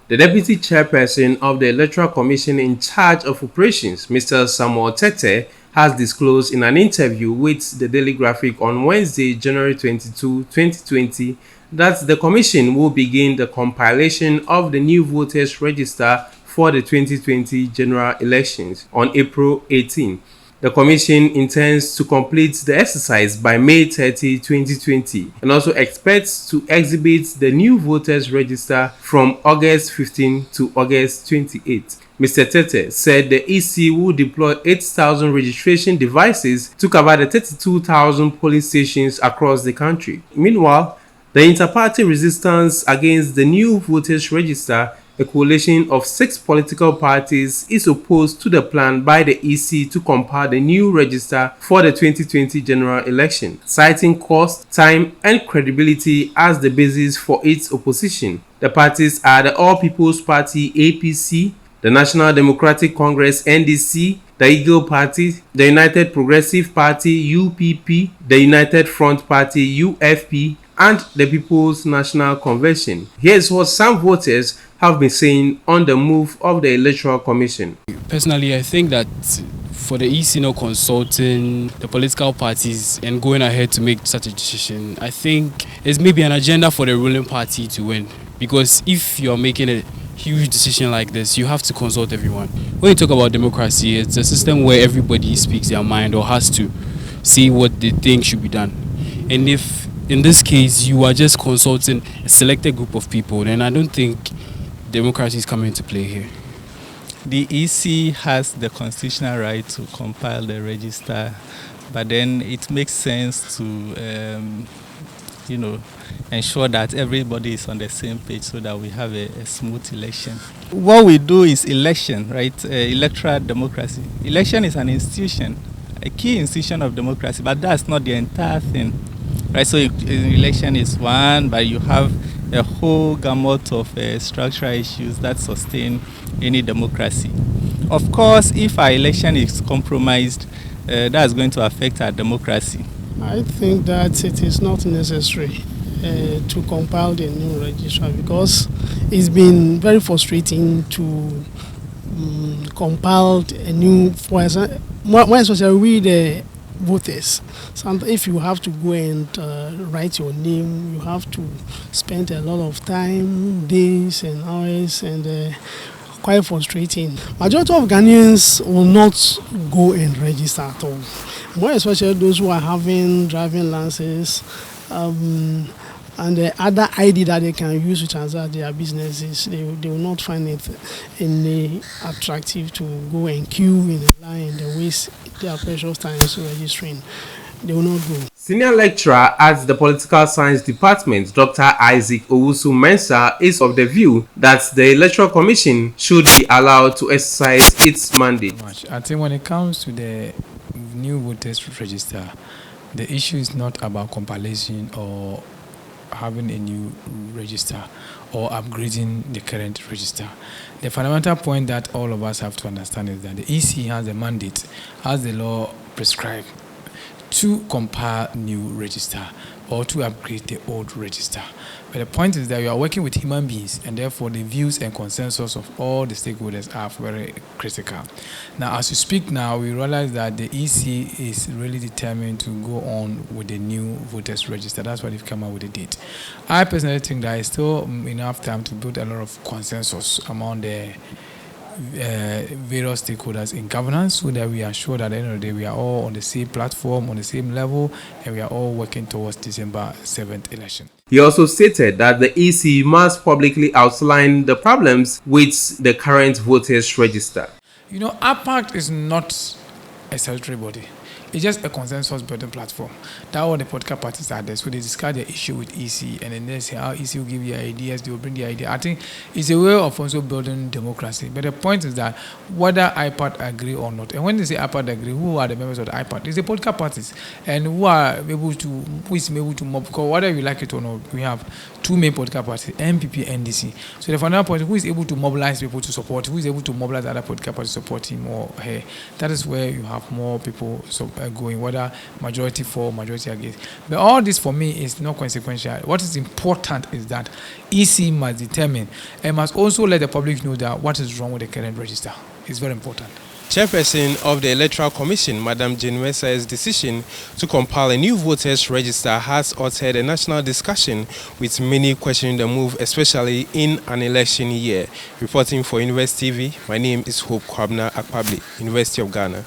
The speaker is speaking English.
The deputy chairperson of the Electoral Commission in charge of operations, Mr. Samuel Tete, has disclosed in an interview with the Daily Graphic on Wednesday, January 22, 2020, that the Commission will begin the compilation of the new voters register for the 2020 general elections on April 18. The Commission intends to complete the exercise by May 30, 2020, and also expects to exhibit the new voters register from August 15 to August 28. Mr. Tete said the EC will deploy 8,000 registration devices to cover the 32,000 polling stations across the country. Meanwhile, the inter-party resistance against the new voters register, a coalition of 6 political parties, is opposed to the plan by the EC to compile the new register for the 2020 general election, citing cost, time, and credibility as the basis for its opposition. The parties are the All People's Party (APC), the National Democratic Congress (NDC), the Eagle Party, the United Progressive Party (UPP), the United Front Party (UFP), and the People's National Convention. Here's what some voters have been saying on the move of the Electoral Commission. Personally, I think that for the EC not consulting the political parties and going ahead to make such a decision, I think it's maybe an agenda for the ruling party to win. Because if you're making a huge decision like this, you have to consult everyone. When you talk about democracy, it's a system where everybody speaks their mind or has to say what they think should be done. And if in this case you are just consulting a selected group of people, then I don't think democracy is coming into play here. The EC has the constitutional right to compile the register, but then it makes sense to ensure that everybody is on the same page so that we have a smooth election. What we do is election, right? Electoral democracy. Election is an institution, a key institution of democracy, but that's not the entire thing, right? So election is one, but you have a whole gamut of structural issues that sustain any democracy. Of course, if our election is compromised, that's going to affect our democracy. I think that it is not necessary to compile the new register because it's been very frustrating to compile a new, more especially with the voters. If you have to go and write your name, you have to spend a lot of time, days and hours, and quite frustrating. Majority of Ghanaians will not go and register at all. More especially those who are having driving licenses and the other ID that they can use to transact their businesses. They will not find it any attractive to go and queue in the line and waste their precious time registering. They will not go. Senior lecturer at the Political Science Department, Dr. Isaac Owusu-Mensah, is of the view that the Electoral Commission should be allowed to exercise its mandate. I think when it comes to the new voters register, the issue is not about compilation or having a new register or upgrading the current register. The fundamental point that all of us have to understand is that the EC has a mandate, as the law prescribes, to compile new register or to upgrade the old register. But the point is that we are working with human beings, and therefore the views and consensus of all the stakeholders are very critical. Now, as we speak now, we realize that the EC is really determined to go on with the new voters register. That's why they've come up with a date. I personally think that it's still enough time to build a lot of consensus among the various stakeholders in governance, so that we are sure that at the end of the day we are all on the same platform, on the same level, and we are all working towards December 7th election. He also stated that the EC must publicly outline the problems with the current voters register. You know, APAC is not a statutory body. It's just a consensus building platform. That's what the political parties are there. So they discuss the issue with EC, and then they say how EC will give you ideas, they will bring the idea. I think it's a way of also building democracy. But the point is that whether IPAD agree or not, and when they say IPAD agree, who are the members of the IPAD? It's the political parties, and who is able to mob, because whether you like it or not, we have two main political parties, MPP and NDC. So the fundamental point is who is able to mobilize people to support, who is able to mobilize other political parties to support him or her. That is where you have more people going, whether majority for, majority against. But all this for me is not consequential. What is important is that EC must determine and must also let the public know that what is wrong with the current register. It's very important. Chairperson of the Electoral Commission, Madam Jane Mensah's decision to compile a new voters register has altered a national discussion, with many questioning the move, especially in an election year. Reporting for University TV, my name is Hope Kwabna Akpabli, University of Ghana.